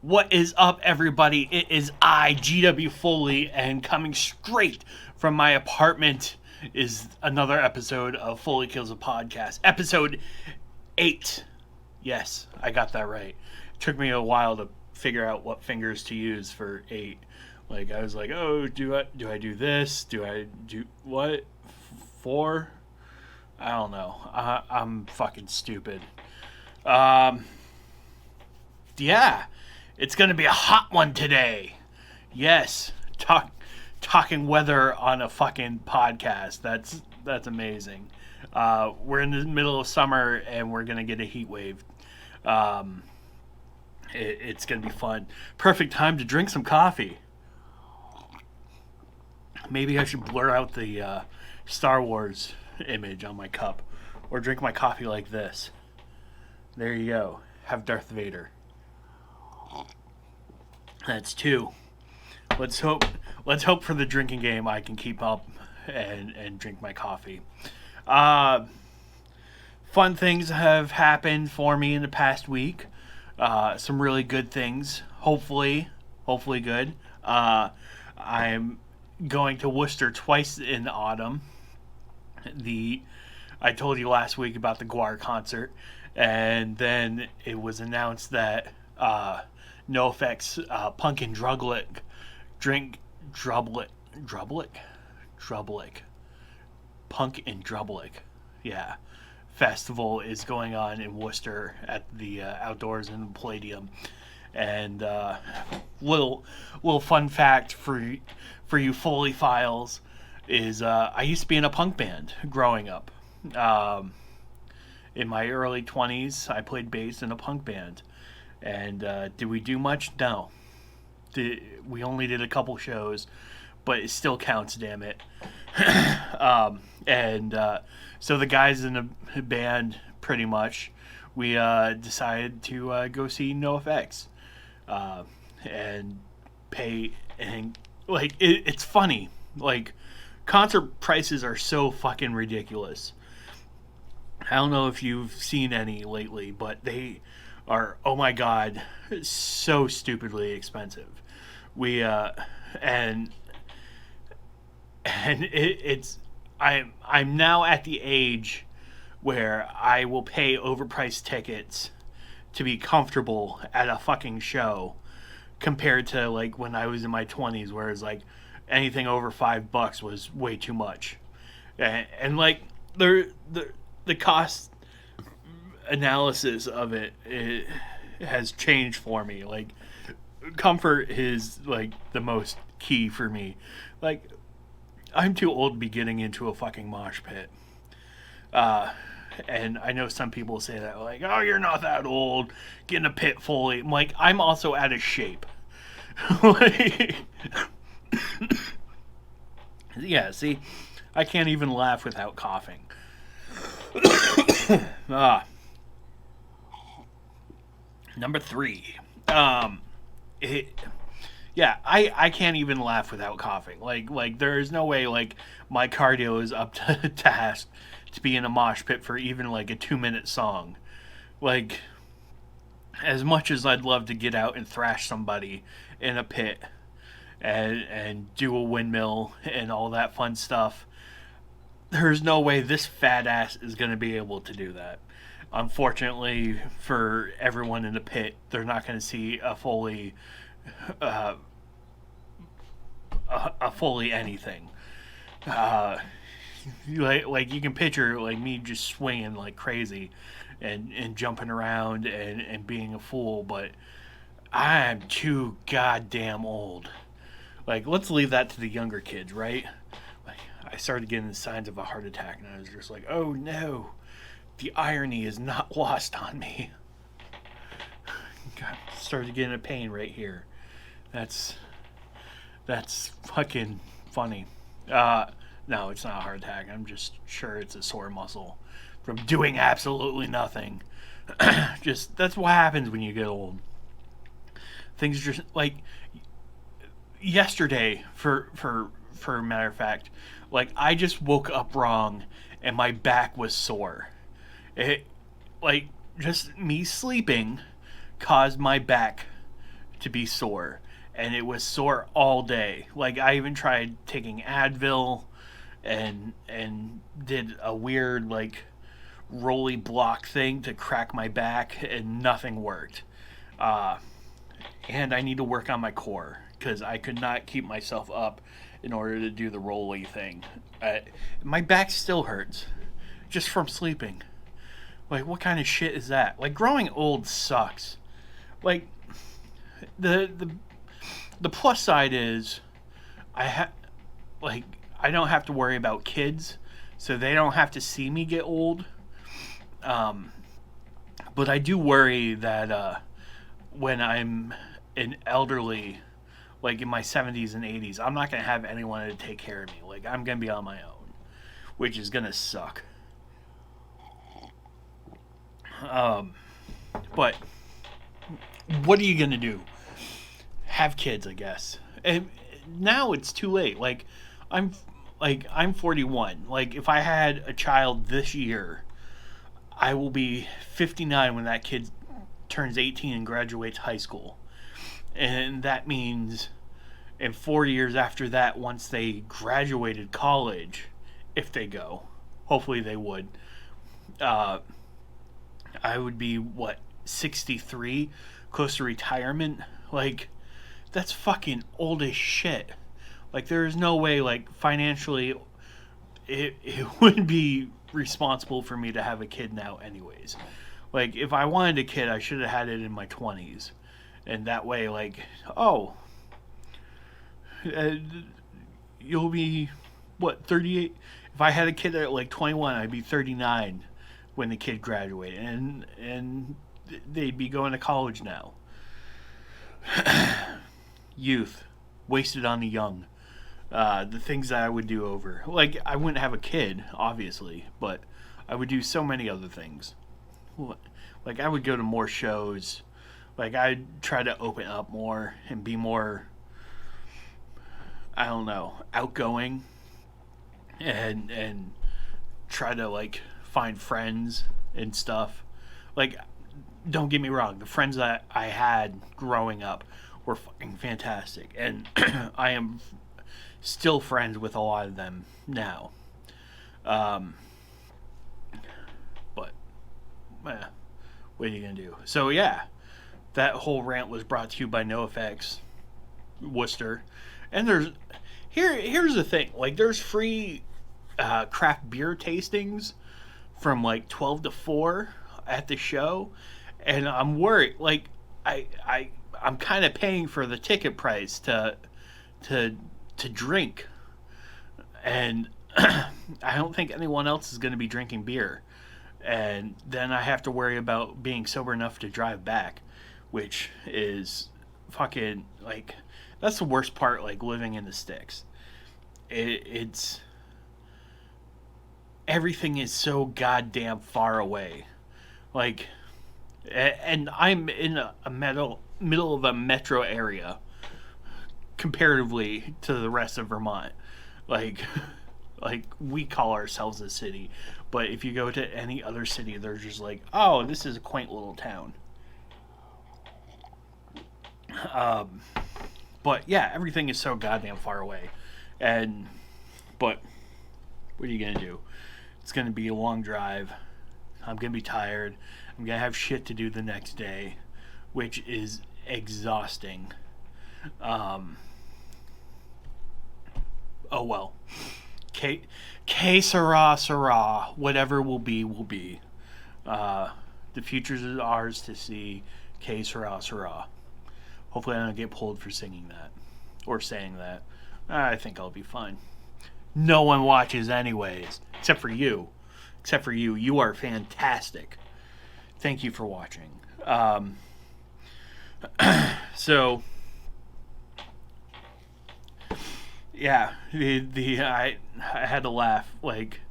What is up, everybody? It is I, GW Foley, and coming straight from my apartment is another episode of Foley Kills a Podcast. Episode 8. Yes, I got that right. It took me a while to figure out what fingers to use for 8. Like, I was like, oh, do I do this? Do I do what? 4? I don't know. I'm fucking stupid. Yeah, it's gonna be a hot one today. Yes, talking weather on a fucking podcast. That's amazing. We're in the middle of summer and we're gonna get a heat wave. It's gonna be fun. Perfect time to drink some coffee. Maybe I should blur out the Star Wars image on my cup, or drink my coffee like this. There you go. Have Darth Vader. That's 2. Let's hope for the drinking game I can keep up and drink my coffee. Fun things have happened for me in the past week. Some really good things. Hopefully good. I'm going to Worcester twice in the autumn. I told you last week about the Guar concert, and then it was announced that NoFX Punk and Drublick Punk and Drublick, yeah, festival is going on in Worcester at the Outdoors in the Palladium. And little fun fact for you Foley files is I used to be in a punk band growing up. In my early 20s, I played bass in a punk band. And did we do much? No. We only did a couple shows, but it still counts, damn it. So the guys in the band, pretty much, we decided to go see NoFX. And pay, and like, it's funny. Like, concert prices are so fucking ridiculous. I don't know if you've seen any lately, but they are, oh my god, so stupidly expensive. I'm now at the age where I will pay overpriced tickets to be comfortable at a fucking show, compared to like when I was in my 20s, where it's like anything over $5 was way too much. And like the cost analysis of it has changed for me. Like, comfort is like the most key for me. Like, I'm too old to be getting into a fucking mosh pit. And I know some people say that, like, oh, you're not that old, get in a pit Foley. I'm like, I'm also out of shape. Like, yeah, see, I can't even laugh without coughing. Number 3. I can't even laugh without coughing. Like there is no way, like, my cardio is up to task to be in a mosh pit for even like a 2-minute song. Like, as much as I'd love to get out and thrash somebody in a pit and do a windmill and all that fun stuff, there's no way this fat ass is going to be able to do that. Unfortunately for everyone in the pit, they're not going to see a Foley anything. Like you can picture like me just swinging like crazy and jumping around and being a fool, but I'm too goddamn old. Like, let's leave that to the younger kids, right? Like, I started getting the signs of a heart attack, and I was just like, oh no, the irony is not lost on me. God, started getting a pain right here. That's fucking funny. No, it's not a heart attack. I'm just sure it's a sore muscle from doing absolutely nothing. Just, that's what happens when you get old. Things just, like, yesterday, for a matter of fact, like, I just woke up wrong and my back was sore. It, like, just me sleeping caused my back to be sore, and it was sore all day. Like, I even tried taking Advil and did a weird, like, rolly block thing to crack my back, and nothing worked. And I need to work on my core because I could not keep myself up in order to do the rolly thing. My back still hurts just from sleeping. Like, what kind of shit is that? Like, growing old sucks. Like, the plus side is I don't have to worry about kids, so they don't have to see me get old. But I do worry that when I'm an elderly, like in my 70s and 80s, I'm not going to have anyone to take care of me. Like, I'm going to be on my own, which is going to suck. But what are you going to do? Have kids, I guess. And now it's too late. I'm 41. Like, if I had a child this year, I will be 59 when that kid turns 18 and graduates high school. And that means in 4 years after that, once they graduated college, if they go, hopefully they would, I would be, 63, close to retirement. Like, that's fucking old as shit. Like, there is no way, like, financially, it would be responsible for me to have a kid now anyways. Like, if I wanted a kid, I should have had it in my 20s. And that way, like, you'll be, 38? If I had a kid at, like, 21, I'd be 39 when the kid graduated. And they'd be going to college now. Youth. Wasted on the young. The things that I would do over. Like, I wouldn't have a kid, obviously, but I would do so many other things. Like, I would go to more shows. Like, I'd try to open up more and be more, I don't know, outgoing. And try to, like, find friends and stuff. Like, don't get me wrong, the friends that I had growing up were fucking fantastic. And I am still friends with a lot of them now. But what are you gonna do? So yeah, that whole rant was brought to you by NoFX Worcester. And here's the thing, like, there's free craft beer tastings from like 12 to 4 at the show, and I'm worried, like, I'm kind of paying for the ticket price to drink, and I don't think anyone else is going to be drinking beer, and then I have to worry about being sober enough to drive back, which is fucking, like, that's the worst part, like, living in the sticks. It's everything is so goddamn far away, like, and I'm in a middle of a metro area comparatively to the rest of Vermont. Like we call ourselves a city, but if you go to any other city, they're just like, oh, this is a quaint little town. But yeah, everything is so goddamn far away, but what are you gonna do? It's gonna be a long drive. I'm gonna be tired. I'm gonna have shit to do the next day, which is exhausting. Oh well. Que sera. Whatever will be, will be. The future is ours to see. Que sera. Hopefully I don't get pulled for singing that. Or saying that. I think I'll be fine. No one watches anyways. Except for you. You are fantastic. Thank you for watching. So, yeah, I had to laugh. Like,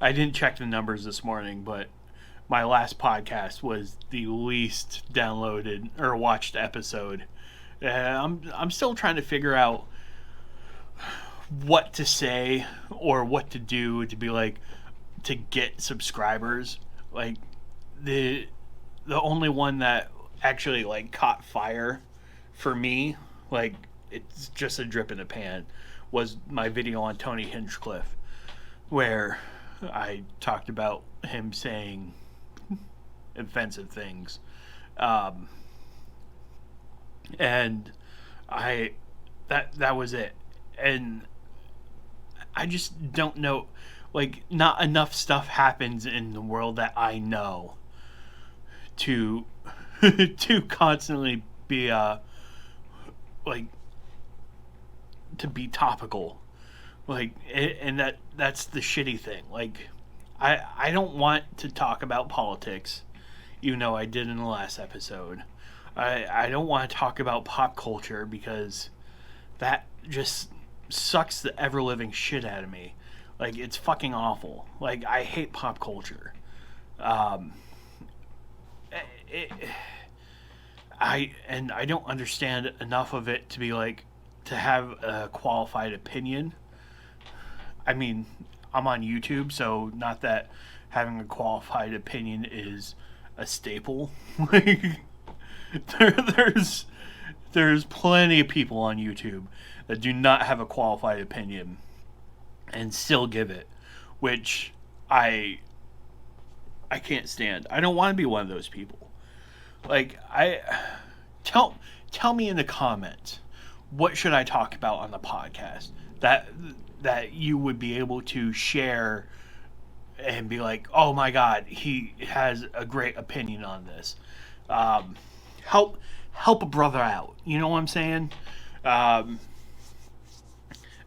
I didn't check the numbers this morning, but my last podcast was the least downloaded or watched episode. I'm still trying to figure out what to say or what to do to be like, to get subscribers. Like, the only one that actually, like, caught fire for me, like, it's just a drip in the pan, was my video on Tony Hinchcliffe, where I talked about him saying offensive things. Um, and I that was it. And I just don't know, like, not enough stuff happens in the world that I know to to constantly be like, to be topical, like, and that's the shitty thing. Like, I don't want to talk about politics, even though I did in the last episode. I don't want to talk about pop culture because that just sucks the ever living shit out of me. Like, it's fucking awful. Like, I hate pop culture. Um, it, I don't understand enough of it to be like, to have a qualified opinion. I mean, I'm on YouTube, so not that having a qualified opinion is a staple. Like, there's plenty of people on YouTube that do not have a qualified opinion and still give it, which I can't stand. I don't want to be one of those people. Like, tell me in the comments, what should I talk about on the podcast that you would be able to share and be like, oh my god, he has a great opinion on this. Help a brother out. You know what I'm saying? Um,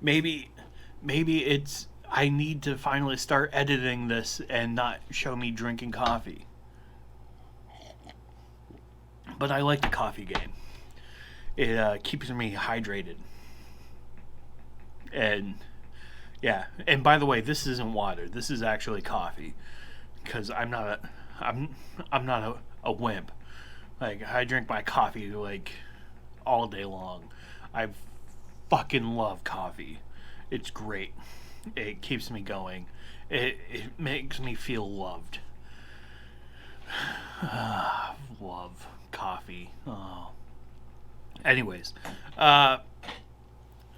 maybe it's, I need to finally start editing this and not show me drinking coffee. But I like the coffee game. It keeps me hydrated. And yeah, and by the way, this isn't water. This is actually coffee, because I'm not a wimp. Like, I drink my coffee like all day long. I fucking love coffee. It's great. It keeps me going. It makes me feel loved. Love coffee. Oh. Anyways,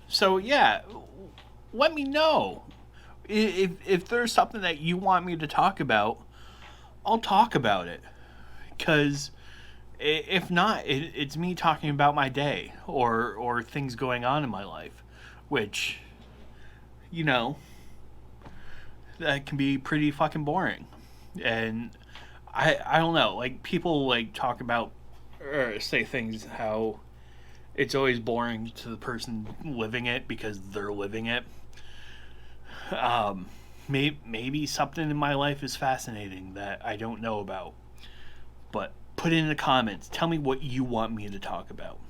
so yeah, let me know if there's something that you want me to talk about. I'll talk about it. Because if not, it's me talking about my day or things going on in my life, which, you know, that can be pretty fucking boring. And I don't know, like, people like talk about or say things how it's always boring to the person living it because they're living it. Maybe something in my life is fascinating that I don't know about. But put it in the comments. Tell me what you want me to talk about.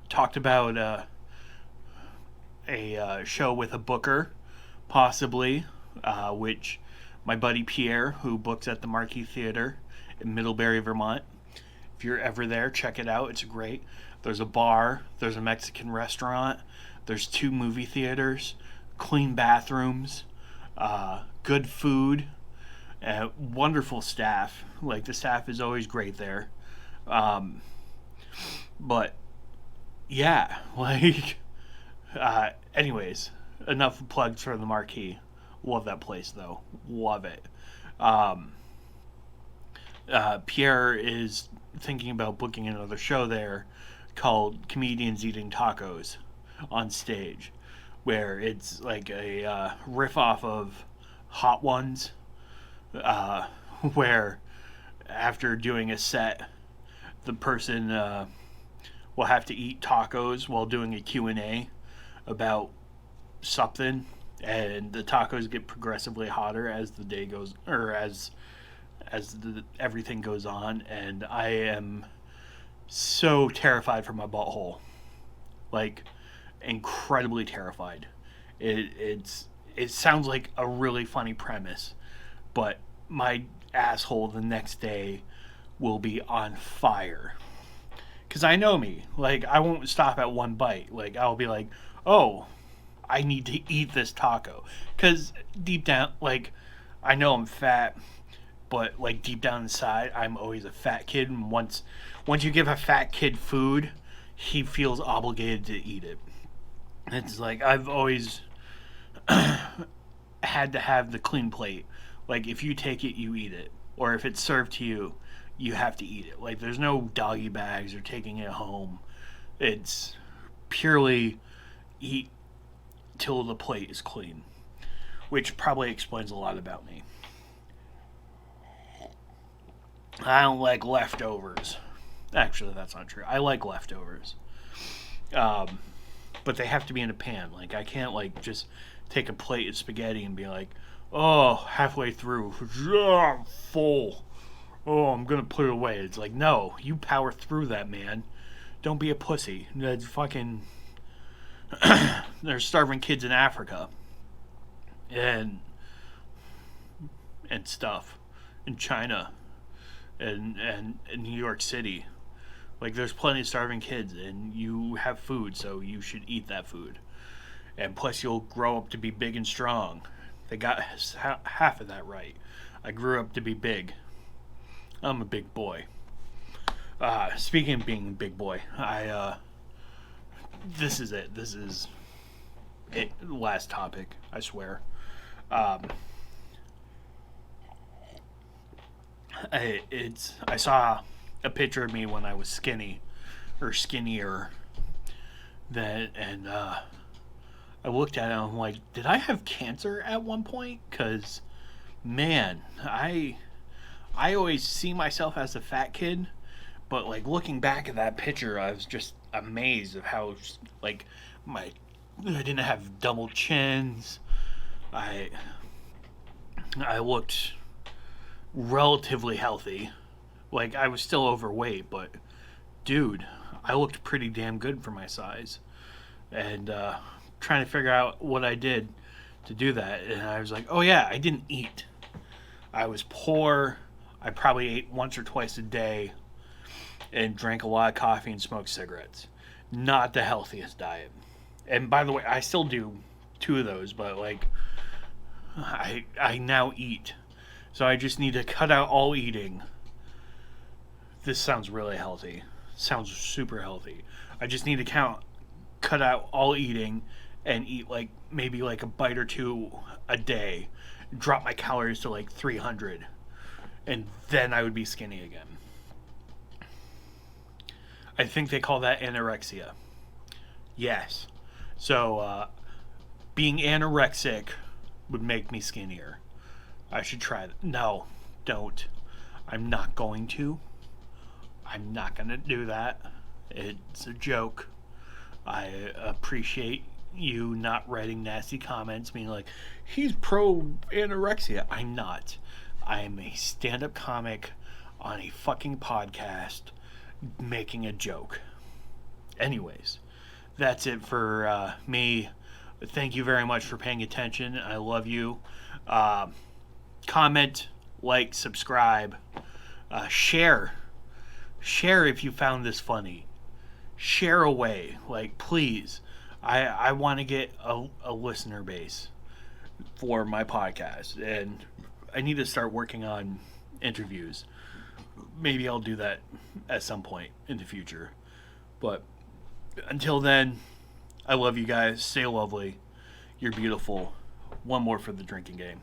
Talked about a show with a booker, possibly, which my buddy Pierre, who books at the Marquee Theater in Middlebury, Vermont. If you're ever there, check it out. It's great. There's a bar. There's a Mexican restaurant. There's 2 movie theaters. Clean bathrooms. Good food. Wonderful staff. Like, the staff is always great there. But yeah, like, anyways, enough plugs for the Marquee. Love that place, though. Love it. Pierre is thinking about booking another show there called Comedians Eating Tacos on stage, where it's like a riff off of Hot Ones, where after doing a set, the person will have to eat tacos while doing a Q&A about something, and the tacos get progressively hotter as the day goes, or as everything goes on, and I am so terrified for my butthole, like, incredibly terrified. It sounds like a really funny premise, but my asshole the next day will be on fire. Because I know me. Like, I won't stop at one bite. Like, I'll be like, oh, I need to eat this taco. Because deep down, like, I know I'm fat. but like deep down inside, I'm always a fat kid. And once you give a fat kid food, he feels obligated to eat it. It's like I've always had to have the clean plate. Like if you take it, you eat it, or if it's served to you, you have to eat it. Like there's no doggy bags or taking it home. It's purely eat till the plate is clean, which probably explains a lot about me. I don't like leftovers. Actually, that's not true. I like leftovers. But they have to be in a pan. Like, I can't, like, just take a plate of spaghetti and be like, oh, halfway through, I'm full. Oh, I'm going to put it away. It's like, no, you power through that, man. Don't be a pussy. That's fucking... There's starving kids in Africa. And stuff. In China. And in New York City. Like, there's plenty of starving kids, and you have food, so you should eat that food. And plus, you'll grow up to be big and strong. They got half of that right. I grew up to be big. I'm a big boy. Speaking of being a big boy, this is it. This is it. Last topic, I swear. I saw a picture of me when I was skinny, or skinnier, and I looked at it and I'm like, did I have cancer at one point? Because, man, I always see myself as a fat kid, but like looking back at that picture, I was just amazed of how like I didn't have double chins. I looked relatively healthy. Like, I was still overweight, but dude, I looked pretty damn good for my size. And trying to figure out what I did to do that, and I was like, oh yeah, I didn't eat. I was poor. I probably ate once or twice a day and drank a lot of coffee and smoked cigarettes. Not the healthiest diet. And by the way, I still do 2 of those, but like I now eat. So I just need to cut out all eating. This sounds really healthy. Sounds super healthy. I just need to cut out all eating and eat like maybe like a bite or 2 a day. Drop my calories to like 300. And then I would be skinny again. I think they call that anorexia. Yes. So being anorexic would make me skinnier. I should try that. No, don't. I'm not going to. I'm not going to do that. It's a joke. I appreciate you not writing nasty comments being like, he's pro anorexia. I'm not. I am a stand-up comic on a fucking podcast making a joke. Anyways, that's it for me. Thank you very much for paying attention. I love you. Comment, like, subscribe, share if you found this funny. Share away, like, please. I want to get a listener base for my podcast, and I need to start working on interviews. Maybe I'll do that at some point in the future. But until then, I love you guys. Stay lovely. You're beautiful. One more for the drinking game.